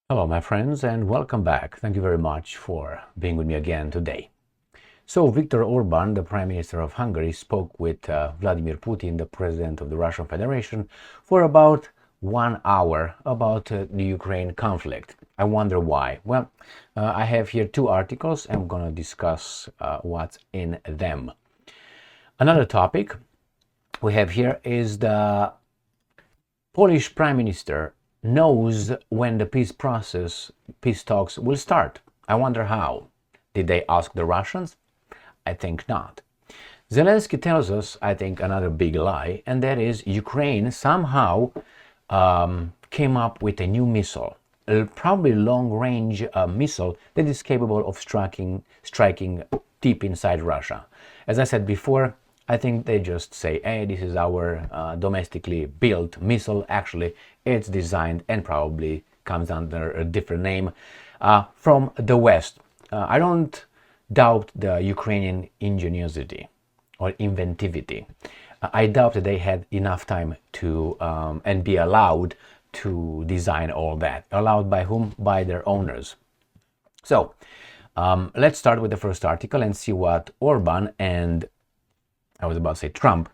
Hello, my friends, and welcome back. Thank you very much for being with me again today. So, Viktor Orbán, the Prime Minister of Hungary, spoke with Vladimir Putin, the President of the Russian Federation, for about 1 hour about the Ukraine conflict. I wonder why. Well, I have here two articles, and I'm going to discuss what's in them. Another topic we have here is the Polish Prime Minister knows when the peace talks will start. I wonder how. Did they ask the Russians? I think not. Zelenskyy tells us, I think, another big lie, and that is Ukraine somehow came up with a new missile, a probably long-range missile that is capable of striking deep inside Russia. As I said before, I think they just say, hey, this is our domestically built missile. Actually, it's designed and probably comes under a different name from the West. I don't doubt the Ukrainian ingenuity or inventivity. I doubt that they had enough time to and be allowed to design all that. Allowed by whom? By their owners. So let's start with the first article and see what Orban and I was about to say Trump,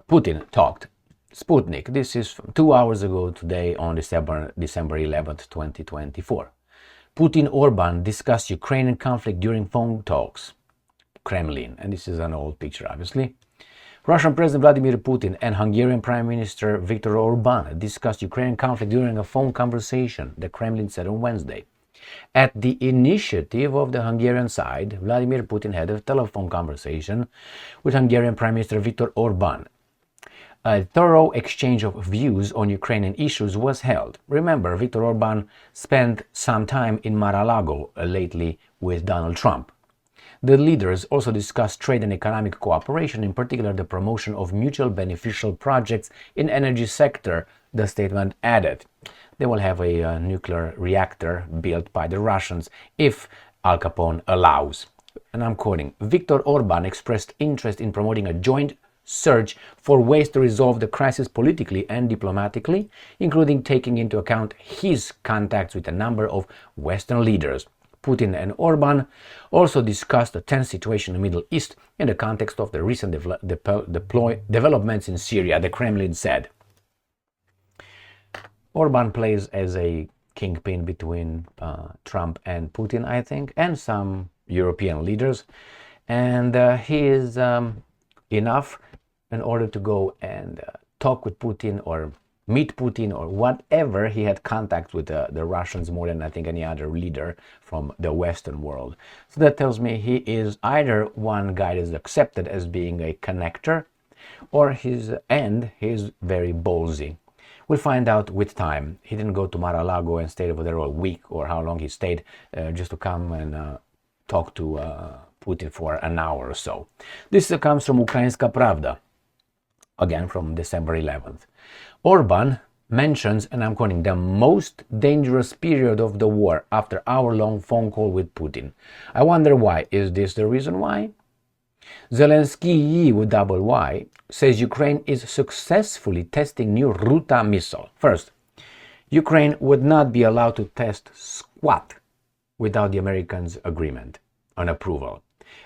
Putin talked. Sputnik, this is from 2 hours ago today on December 11th, 2024. Putin Orban discussed Ukrainian conflict during phone talks. Kremlin, and this is an old picture obviously. Russian President Vladimir Putin and Hungarian Prime Minister Viktor Orbán discussed Ukrainian conflict during a phone conversation, the Kremlin said on Wednesday. At the initiative of the Hungarian side, Vladimir Putin had a telephone conversation with Hungarian Prime Minister Viktor Orbán. A thorough exchange of views on Ukrainian issues was held. Remember, Viktor Orbán spent some time in Mar-a-Lago lately with Donald Trump. The leaders also discussed trade and economic cooperation, in particular the promotion of mutual beneficial projects in energy sector, the statement added. They will have a nuclear reactor built by the Russians if Al Capone allows. And I'm quoting, Viktor Orbán expressed interest in promoting a joint search for ways to resolve the crisis politically and diplomatically, including taking into account his contacts with a number of Western leaders. Putin and Orbán also discussed the tense situation in the Middle East in the context of the recent developments in Syria, the Kremlin said. Orbán plays as a kingpin between Trump and Putin, I think, and some European leaders. And he is enough in order to go and talk with Putin or meet Putin or whatever. He had contact with the Russians more than I think any other leader from the Western world. So that tells me he is either one guy that is accepted as being a connector, or he's very ballsy. We'll find out with time. He didn't go to Mar-a-Lago and stay over there a week or how long he stayed just to come and talk to Putin for an hour or so. This comes from Ukrainska Pravda, again from December 11th. Orbán mentions, and I'm quoting, the most dangerous period of the war after hour-long phone call with Putin. I wonder why. Is this the reason why? Zelenskyy, with double Y, says Ukraine is successfully testing new Ruta missile. First, Ukraine would not be allowed to test squat without the Americans' agreement and approval.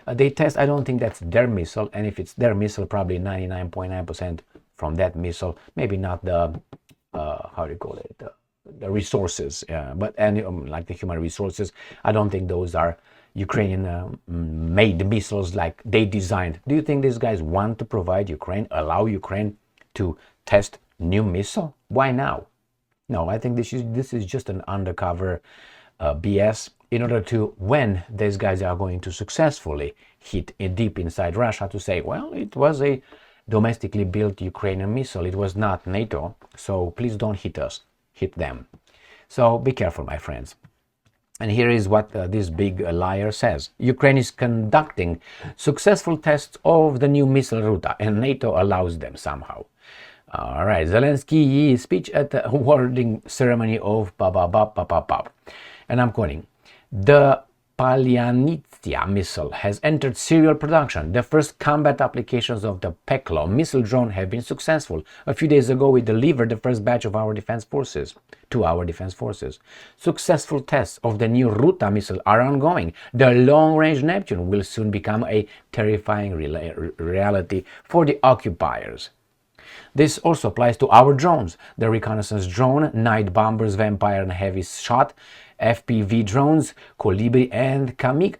They test, I don't think that's their missile, and if it's their missile, probably 99.9% from that missile, maybe not the, the resources, but like the human resources. I don't think those are Ukrainian made missiles like they designed. Do you think these guys want to provide Ukraine, allow Ukraine to test new missile? Why now? No, I think this is just an undercover BS in order to, when these guys are going to successfully hit deep inside Russia, to say, well, it was a domestically built Ukrainian missile. It was not NATO, so please don't hit us, hit them. So be careful, my friends. And here is what this big liar says. Ukraine is conducting successful tests of the new missile Ruta, and NATO allows them somehow. All right, Zelenskyy speech at the awarding ceremony of and I'm quoting, the Palyanitsia missile has entered serial production. The first combat applications of the Peklo missile drone have been successful. A few days ago, we delivered the first batch of our defense forces to our defense forces. Successful tests of the new Ruta missile are ongoing. The long-range Neptune will soon become a terrifying reality for the occupiers. This also applies to our drones. The reconnaissance drone, night bombers, Vampire and heavy shot, FPV drones, Colibri and Kamik,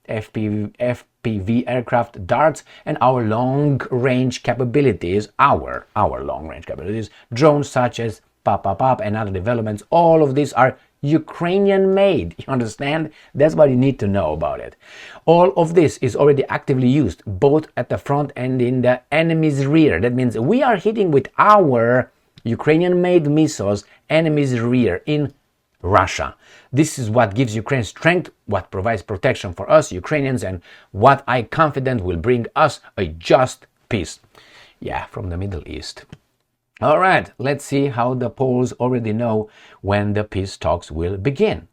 FPV aircraft darts, and our long-range capabilities, our long-range capabilities, drones such as Pop and other developments, all of these are Ukrainian made. You understand? That's what you need to know about it. All of this is already actively used, both at the front and in the enemy's rear. That means we are hitting with our Ukrainian made missiles enemy's rear in Russia. This is what gives Ukraine strength, what provides protection for us Ukrainians, and what I'm confident will bring us a just peace. Yeah, from the Middle East. All right, let's see how the Poles already know when the peace talks will begin.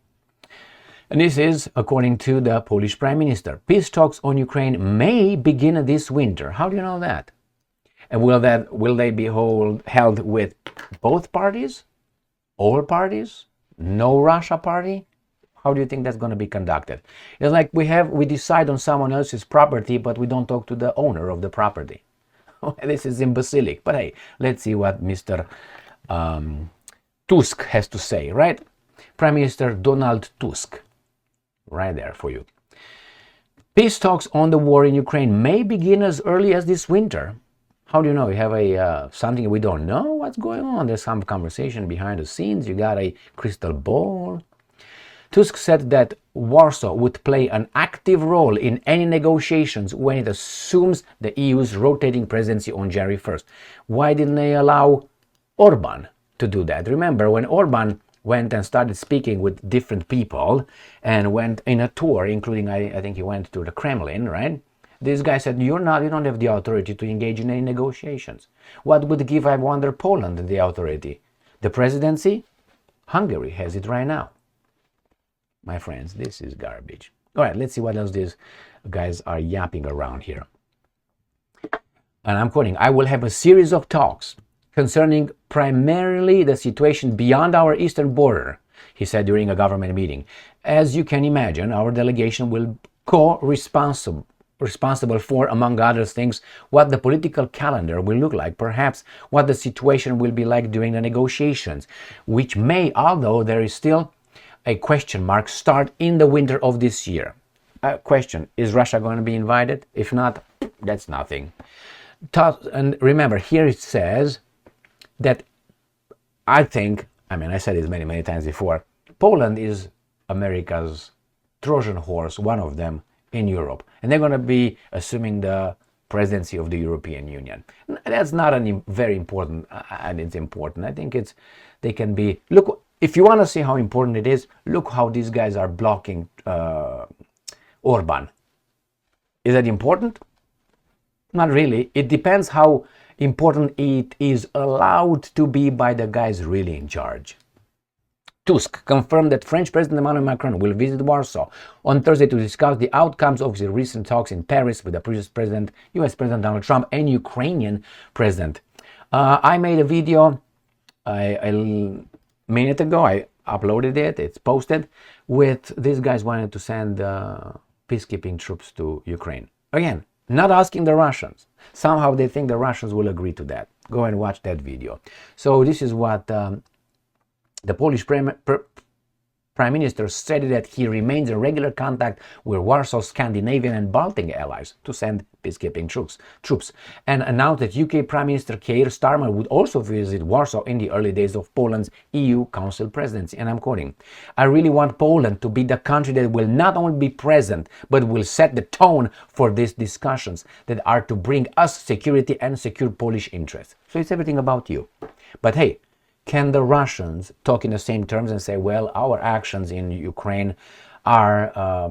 And this is according to the Polish Prime Minister. Peace talks on Ukraine may begin this winter. How do you know that? And will they be held with both parties? All parties? No Russia party? How do you think that's going to be conducted? It's like we decide on someone else's property, but we don't talk to the owner of the property. This is imbecilic. But hey, let's see what Mr. Tusk has to say, right? Prime Minister Donald Tusk. Right there for you. Peace talks on the war in Ukraine may begin as early as this winter. How do you know? You have something we don't know? What's going on? There's some conversation behind the scenes. You got a crystal ball. Tusk said that Warsaw would play an active role in any negotiations when it assumes the EU's rotating presidency on January 1st. Why didn't they allow Orbán to do that? Remember, when Orbán went and started speaking with different people and went in a tour, including, I think he went to the Kremlin, right? This guy said, you don't have the authority to engage in any negotiations. What would give, I wonder, Poland the authority? The presidency? Hungary has it right now. My friends, this is garbage. All right, let's see what else these guys are yapping around here. And I'm quoting, I will have a series of talks concerning primarily the situation beyond our eastern border, he said during a government meeting. As you can imagine, our delegation will responsible for, among other things, what the political calendar will look like, perhaps what the situation will be like during the negotiations, which may, although there is still a question mark, start in the winter of this year. Question, is Russia going to be invited? If not, that's nothing. And remember, here it says that I said it many times before, Poland is America's Trojan horse, one of them in Europe. And they're going to be assuming the presidency of the European Union. That's not very important, and it's important. I think they can be, look, if you want to see how important it is, look how these guys are blocking Orbán. Is that important? Not really. It depends how important it is allowed to be by the guys really in charge. Tusk confirmed that French President Emmanuel Macron will visit Warsaw on Thursday to discuss the outcomes of the recent talks in Paris with the previous president, US President Donald Trump, and Ukrainian President. I made a video a minute ago. I uploaded it. It's posted with these guys wanting to send peacekeeping troops to Ukraine. Again, not asking the Russians. Somehow they think the Russians will agree to that. Go and watch that video. So this is what the Polish Prime Minister said, that he remains in regular contact with Warsaw's Scandinavian and Baltic allies to send peacekeeping troops, and announced that UK Prime Minister Keir Starmer would also visit Warsaw in the early days of Poland's EU Council presidency. And I'm quoting, I really want Poland to be the country that will not only be present, but will set the tone for these discussions that are to bring us security and secure Polish interests. So it's everything about you. But hey, can the Russians talk in the same terms and say, well, our actions in Ukraine are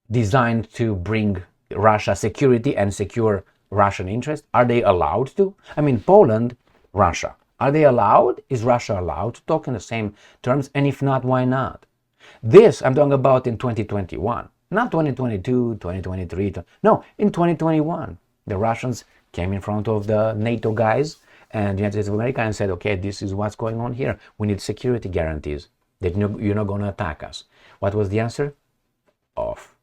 designed to bring Russia security and secure Russian interests? Are they allowed to? I mean, Poland, Russia. Are they allowed? Is Russia allowed to talk in the same terms? And if not, why not? This I'm talking about in 2021, not 2022, 2023. No, in 2021, the Russians came in front of the NATO guys and the United States of America and said, okay, this is what's going on here. We need security guarantees that you're not going to attack us. What was the answer? Off.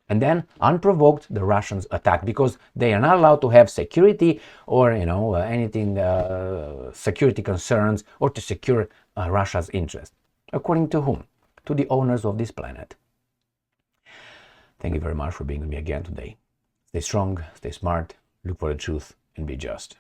And then, unprovoked, the Russians attacked because they are not allowed to have security or, anything, security concerns or to secure Russia's interest. According to whom? To the owners of this planet. Thank you very much for being with me again today. Stay strong, stay smart, look for the truth, and be just.